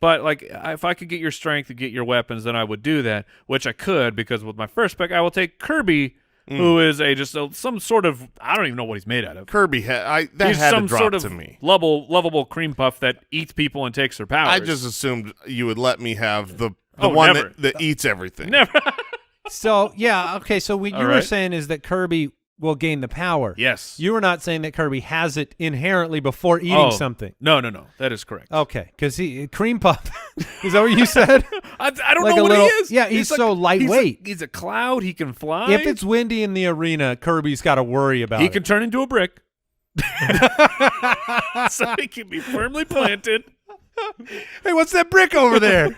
But like, if I could get your strength and get your weapons, then I would do that, which I could because with my first pick, I will take Kirby who is some sort of, I don't even know what he's made out of. Kirby that He's had some to drop sort of to me. lovable cream puff that eats people and takes their powers. I just assumed you would let me have the Oh, one never. that eats everything. never. So yeah, okay. So what you All were right. saying is that Kirby will gain the power. Yes. You were not saying that Kirby has it inherently before eating something. No. That is correct. Okay, because cream puff. Is that what you said? I don't Like know a what little- he is. yeah, he's so lightweight. He's a cloud. He can fly. If it's windy in the arena, Kirby's got to worry about he it. can turn into a brick. So he can be firmly planted. Hey, what's that brick over there?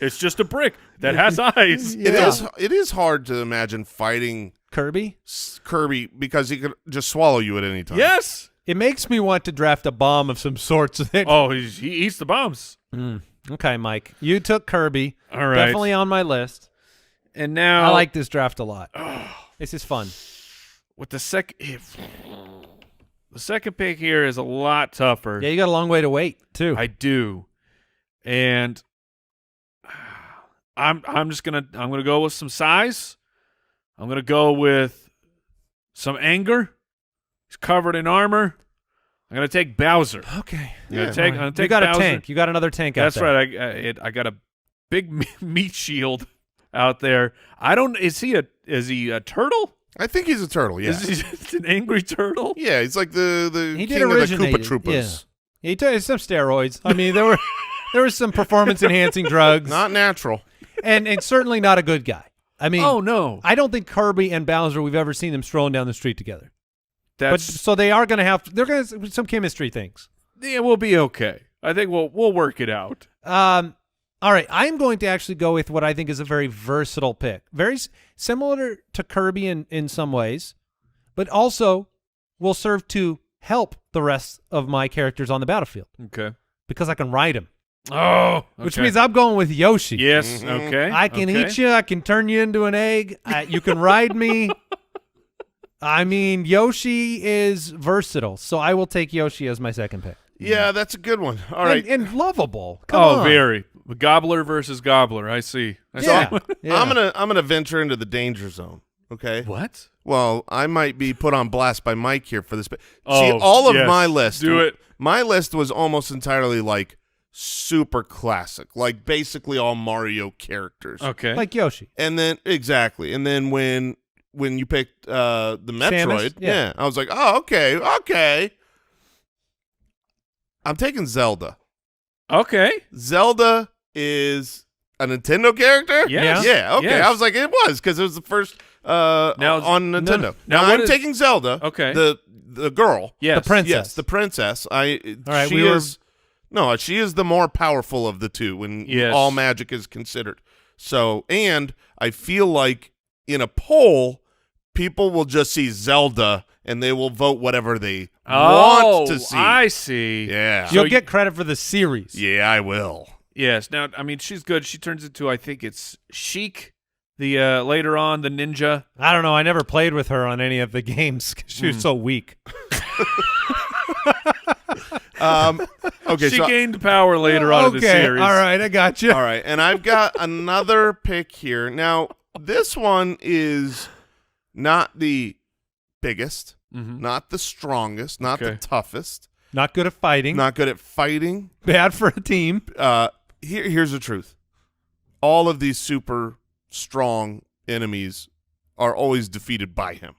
It's just a brick that has eyes. Yeah. It is hard to imagine fighting Kirby? Kirby because he could just swallow you at any time. Yes. It makes me want to draft a bomb of some sorts. Oh, he eats the bombs. Okay, Mike. You took Kirby. All right. Definitely on my list. And now I like this draft a lot. This is fun. with the second pick here is a lot tougher. Yeah, you got a long way to wait, too. I do. And I'm gonna go with some size. I'm gonna go with some anger. He's covered in armor. I'm gonna take Bowser. Okay. I'm gonna take You got Bowser. a tank. You got another tank out That's there. right. I got a big meat shield out there. Is he a turtle? I think he's a turtle. Yeah, Is he just an angry turtle? yeah. He's like the He king did of the originate Koopa it, Troopas. Yeah. He took some steroids. I mean, there were some performance-enhancing drugs. Not natural. and certainly not a good guy. I mean, Oh no, I don't think Kirby and Bowser, we've ever seen them strolling down the street together. But that's so they're going to have some chemistry things. yeah. We'll be okay. I think we'll work it out. All right, I'm going to actually go with what I think is a very versatile pick. Very similar to Kirby in some ways, but also will serve to help the rest of my characters on the battlefield Okay. because I can ride him. Oh, Which means I'm going with Yoshi. yes. Mhm. Okay. I can okay. eat you. I can turn you into an egg. You can ride me. I mean, Yoshi is versatile, so I will take Yoshi as my second pick. Yeah, that's a good one. All right. And lovable. Come Oh, on. very gobbler versus gobbler. I see. Yeah. Yeah. I'm gonna venture into the danger zone. Okay. What? Well, I might be put on blast by Mike here for this. See, Oh, all of yes. my list. Do it. My list was almost entirely like super classic, like basically all Mario characters. Okay. Like Yoshi. And then exactly, and then when you picked the Metroid, Yeah. I was like, oh, okay. I'm taking Zelda. Okay. Zelda is a Nintendo character? Yes. Yeah, okay. Yes. I was like, it was, because it was the first on Nintendo. no. Now Now what I'm is- taking Zelda. Okay. The girl. Yes. The princess. Yes, the princess. All right, She is the more powerful of the two when Yes. all magic is considered. So, and I feel like in a poll, people will just see Zelda and they will vote whatever they want to see. I see. Yeah. You'll get credit for the series. Yeah, I will. Yes. Now, I mean, she's good. She turns into, I think it's Sheik, the later on the ninja. I don't know. I never played with her on any of the games 'cause she was so weak. Okay, She so gained power later on in the series. All right. I got you. all right, and I've got another pick here. Now, this one is not the biggest, Mhm. not the strongest, not the Okay. toughest, Not good at fighting. not good at fighting. Bad for a team. Here's the truth. All of these super strong enemies are always defeated by him.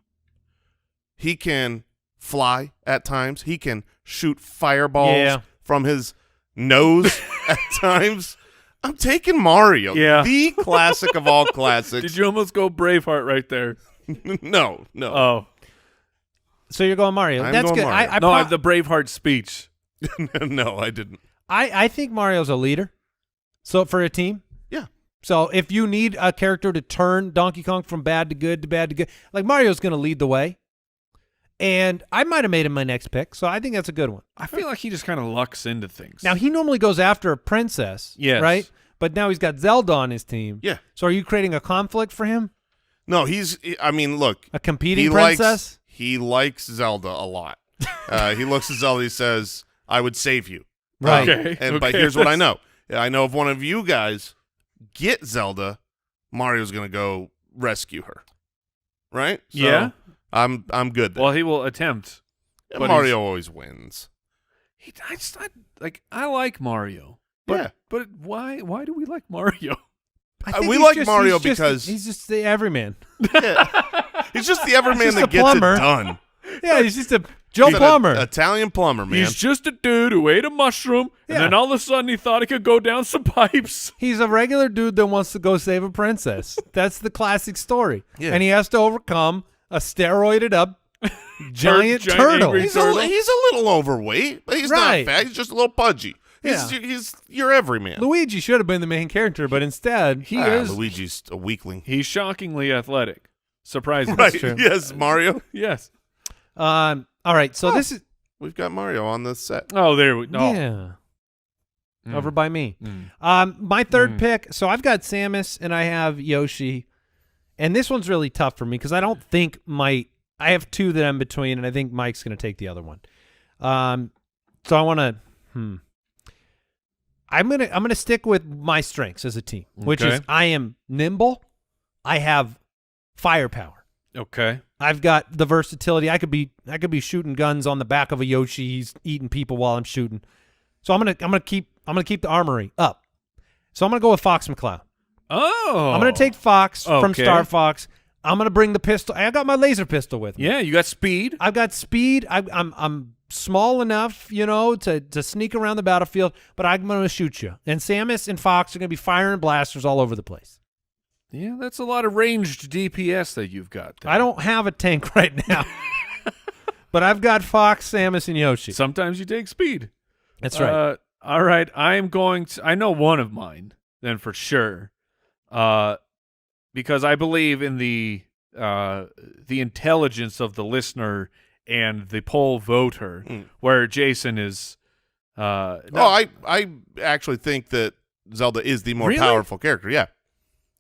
He can fly at times. He can shoot fireballs Yeah. from his nose at times. I'm taking Mario. Yeah. The classic of all classics. Did you almost go Braveheart right there? No. Oh. So you're going Mario. I'm That's going good. Mario. I, No, I have the Braveheart speech. No, I didn't. I think Mario's a leader. So for a team. Yeah. So if you need a character to turn Donkey Kong from bad to good to bad to good, like Mario's going to lead the way. And I might have made him my next pick, so I think that's a good one. I feel like he just kind of lucks into things. Now, he normally goes after a princess, Yes. right? But now he's got Zelda on his team. Yeah. So are you creating a conflict for him? No, look. A competing princess? He likes Zelda a lot. He looks at Zelda, he says, I would save you. Right. Okay. But here's what I know. I know if one of you guys get Zelda, Mario's going to go rescue her. right? So Yeah. I'm good there. Well, he will attempt. Yeah, but Mario always wins. I like Mario. But, Yeah. But why do we like Mario? I think we he's like just- Mario he's just- because- he's just the everyman. He's just the everyman just a that gets plumber. it done. Yeah, he's just a Joe He's an Plumber. Italian plumber, man. He's just a dude who ate a mushroom, Yeah. and then all of a sudden he thought he could go down some pipes. He's a regular dude that wants to go save a princess. That's the classic story. Yeah. And he has to overcome a steroided up giant turtle. angry he's turtle. he's a little overweight, but he's Right. not fat. He's just a little pudgy. He's your everyman. Luigi should have been the main character, but instead He is. Luigi's a weakling. He's shockingly athletic. Surprisingly. Right. true. Yes, Mario. Yes. all right, so this is We've got Mario on the set. Oh, there we go. yeah. Mm. Over by me. Mm. My third pick, so I've got Samus and I have Yoshi. And this one's really tough for me because I don't think I have two that I'm between, and I think Mike's going to take the other one. So I want to I'm gonna stick with my strengths as a team, which is Okay. I am nimble, I have firepower, Okay. I've got the versatility. I could be shooting guns on the back of a Yoshi. He's eating people while I'm shooting. So I'm gonna keep the armory up. So I'm gonna go with Fox McCloud. Oh. I'm gonna take Fox from Okay. Star Fox. I'm gonna bring the pistol. I got my laser pistol with me. Yeah, you got speed. I've got speed. I'm small enough, to sneak around the battlefield, but I'm going to shoot you. And Samus and Fox are going to be firing blasters all over the place. Yeah, that's a lot of ranged DPS that you've got there. I don't have a tank right now, but I've got Fox, Samus, and Yoshi. Sometimes you take speed. That's right. All right, I am going to. I know one of mine then for sure, because I believe in the intelligence of the listener and the poll voter, where Jason is. I actually think that Zelda is the more Really? powerful character. Yeah.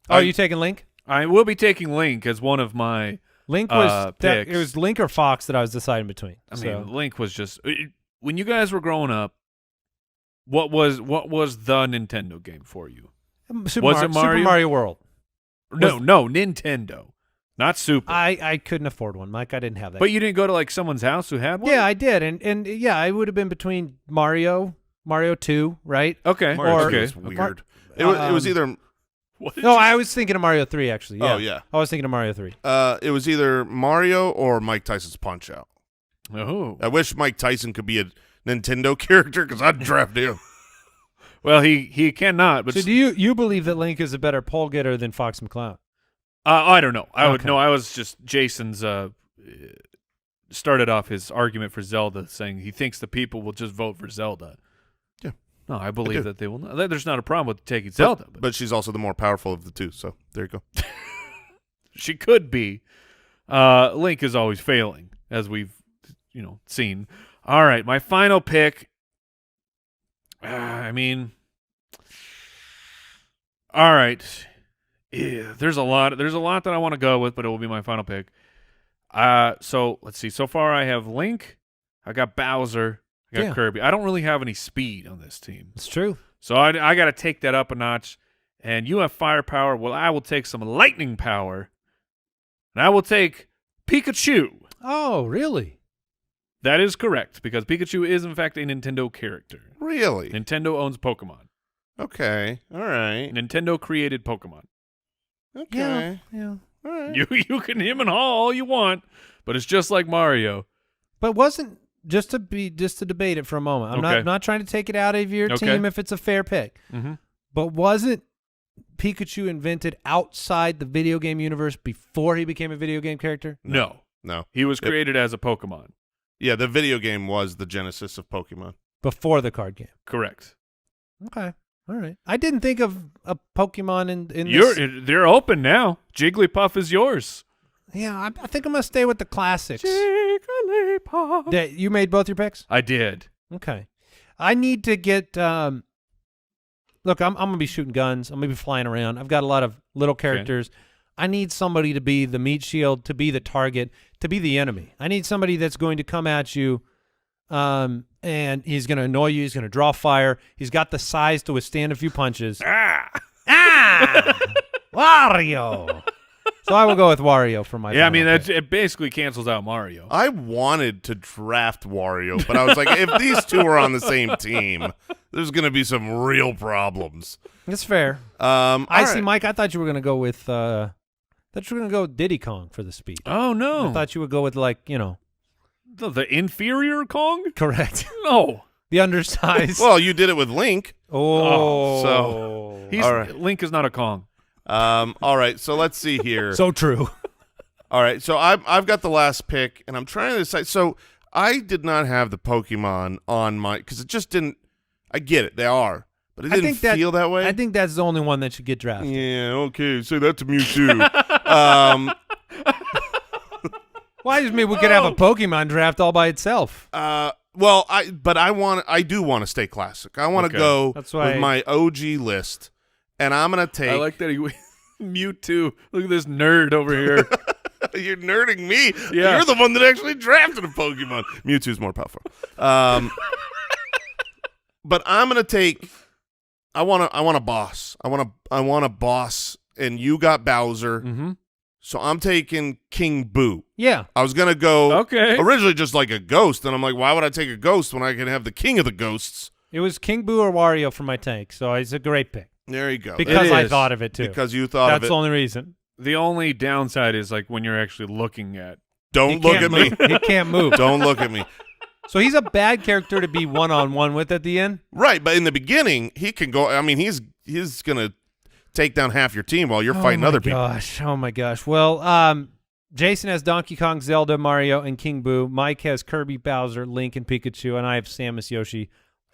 Are you taking Link? I will be taking Link as one of my. Link was picks. it was Link or Fox that I was deciding between. I mean, Link was just when you guys were growing up. What was the Nintendo game for you? Super was it Mario? Super Mario World. No, Nintendo, not Super. I couldn't afford one, Mike. I didn't have that. But you didn't go to like someone's house who had one? yeah, I did, and yeah, I would have been between Mario 2, right? Okay. Mario Or- 2 is weird. It was either What did No, you I was thinking of Mario 3 actually. Yeah. Oh, yeah. I was thinking of Mario 3. it was either Mario or Mike Tyson's Punch Out. Oh. I wish Mike Tyson could be a Nintendo character because I'd draft him. Well, he cannot. But So do you believe that Link is a better pole getter than Fox McCloud? I don't know. I would Okay. no. I was just Jason's. Started off his argument for Zelda, saying he thinks the people will just vote for Zelda. Yeah. No, I do. believe that they will not. There's not a problem with taking Zelda, But she's also the more powerful of the two, so there you go. she could be. Link is always failing, as we've seen. All right, my final pick. I mean, all right. Yeah, there's a lot that I want to go with, but it will be my final pick. So let's see. So far, I have Link, I got Bowser, I got Yeah. Kirby. I don't really have any speed on this team, It's true. so I got to take that up a notch. And you have firepower. Well, I will take some lightning power, and I will take Pikachu. Oh, really? That is correct, because Pikachu is, in fact, a Nintendo character. Really? Nintendo owns Pokemon. Okay. All right. Nintendo created Pokemon. Okay. Yeah. All right. You can him and haw all you want, but it's just like Mario. But wasn't just to debate it for a moment. I'm Okay. not trying to take it out of your Okay. team if it's a fair pick. Mm-hmm. But wasn't Pikachu invented outside the video game universe before he became a video game character? No. No. He was created as a Pokemon. Yeah, the video game was the genesis of Pokemon. Before the card game. Correct. Okay. All right. I didn't think of a Pokemon in this. They're open now. Jigglypuff is yours. Yeah, I think I'm going to stay with the classics. Jigglypuff. That you made both your picks? I did. Okay. I need to get look, I'm going to be shooting guns. I'm going to be flying around. I've got a lot of little characters. I need somebody to be the meat shield, to be the target, to be the enemy. I need somebody that's going to come at you and he's going to annoy you. He's going to draw fire. He's got the size to withstand a few punches. Ah. Ah! Wario! So I will go with Wario for my. Yeah, I final mean pick. it basically cancels out Mario. I wanted to draft Wario, but I was like, if these two are on the same team, there's going to be some real problems. It's fair. I See, Mike. I thought you were going to go with. Thought you were going to go with Diddy Kong for the speed. Oh no! I thought you would go with The inferior Kong. correct. No. The undersized. Well, you did it with Link. oh, so- He's All right. Link is not a Kong. All right, so let's see here. so true. All right, so I've got the last pick, and I'm trying to decide. So I did not have the Pokemon on my because it just didn't. I get it, they are, but it didn't feel that way. I think that's the only one that should get drafted. Yeah, okay, say that to Mewtwo. Why does mean we could have a Pokemon draft all by itself? Well, I do want to stay classic. I want to Okay. go That's why- with my OG list, and I'm gonna take. I like that he Mewtwo. Look at this nerd over here. You're nerding me. Yeah. You're the one that actually drafted a Pokemon. Mewtwo's more powerful. But I'm gonna take. I want a boss. I want a boss, and you got Bowser. Mm-hmm. So I'm taking King Boo. Yeah. I was gonna go Okay. originally just like a ghost, and I'm like, why would I take a ghost when I can have the king of the ghosts? It was King Boo or Wario for my tank, so it's a great pick. There you go. Because It I is. thought of it too. Because you thought That's of it. the only reason. The only downside is like when you're actually looking at. Don't look at me. He can't move. Don't look at me. So he's a bad character to be one-on-one with at the end? Right, but in the beginning, he can go. I mean, he's gonna take down half your team while you're fighting other people. Oh my gosh. Well, Jason has Donkey Kong, Zelda, Mario, and King Boo. Mike has Kirby, Bowser, Link, and Pikachu, and I have Samus, Yoshi,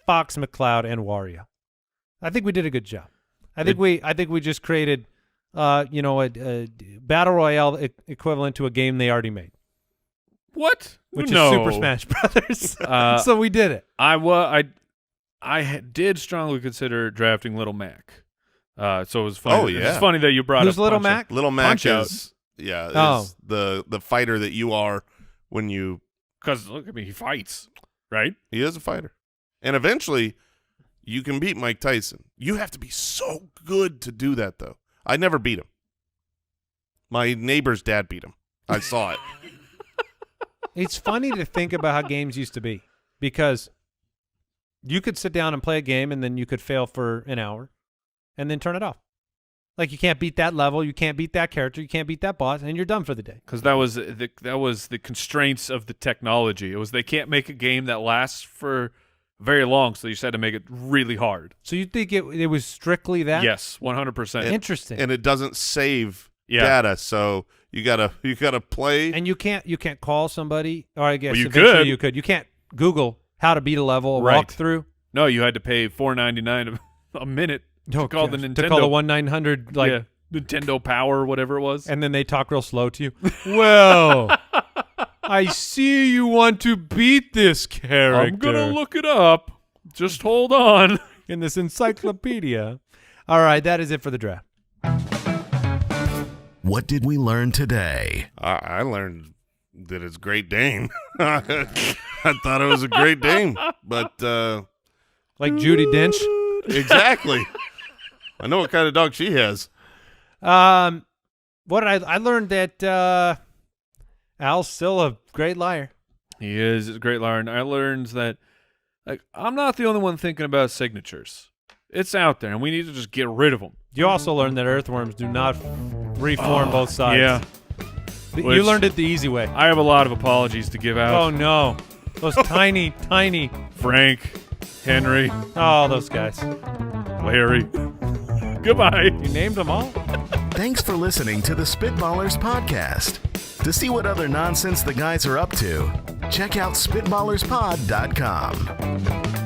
Fox, McCloud, and Wario. I think we did a good job. I think we just created, a battle royale equivalent to a game they already made, What? which No. is Super Smash Brothers. Uh, So we did it. I did strongly consider drafting Little Mac. So it was funny. Oh, yeah. It's funny that you brought Who's up Little Punch-Out. Mac? Little Mac Punch-Out. is Oh. the fighter that you are when you. Because look at me, he fights, right? He is a fighter, and eventually, you can beat Mike Tyson. You have to be so good to do that, though. I never beat him. My neighbor's dad beat him. I saw it. It's funny to think about how games used to be, because you could sit down and play a game and then you could fail for an hour and then turn it off. Like, you can't beat that level, you can't beat that character, you can't beat that boss, and you're done for the day. Because that was the constraints of the technology. It was they can't make a game that lasts for very long, so you just had to make it really hard. So you think it was strictly that? Yes, 100%. Interesting. And it doesn't save Yeah. data, so you gotta play. And you can't call somebody, or I guess Well, you eventually could. you could. You can't Google how to beat a level, a Right. walkthrough. No, you had to pay $4.99 a minute to call the Nintendo. To call the 1-900 Nintendo Power or whatever it was. and then they talk real slow to you. Well, I see you want to beat this character. I'm gonna look it up. Just hold on. in this encyclopedia. All right, that is it for the draft. What did we learn today? I learned that it's Great Dane. I thought it was a Great Dane, but Like Judi Dench. exactly. I know what kind of dog she has. What did I learned that Al's still a great liar. He is a great liar. And I learned that I'm not the only one thinking about signatures. It's out there, and we need to just get rid of them. You also learned that earthworms do not reform both sides. Yeah. You Which- learned it the easy way. I have a lot of apologies to give out. Oh, no. Those tiny. Frank, Henry, Oh, those guys. Larry. Goodbye. You named them all? Thanks for listening to the Spitballers podcast. To see what other nonsense the guys are up to, check out SpitballersPod.com.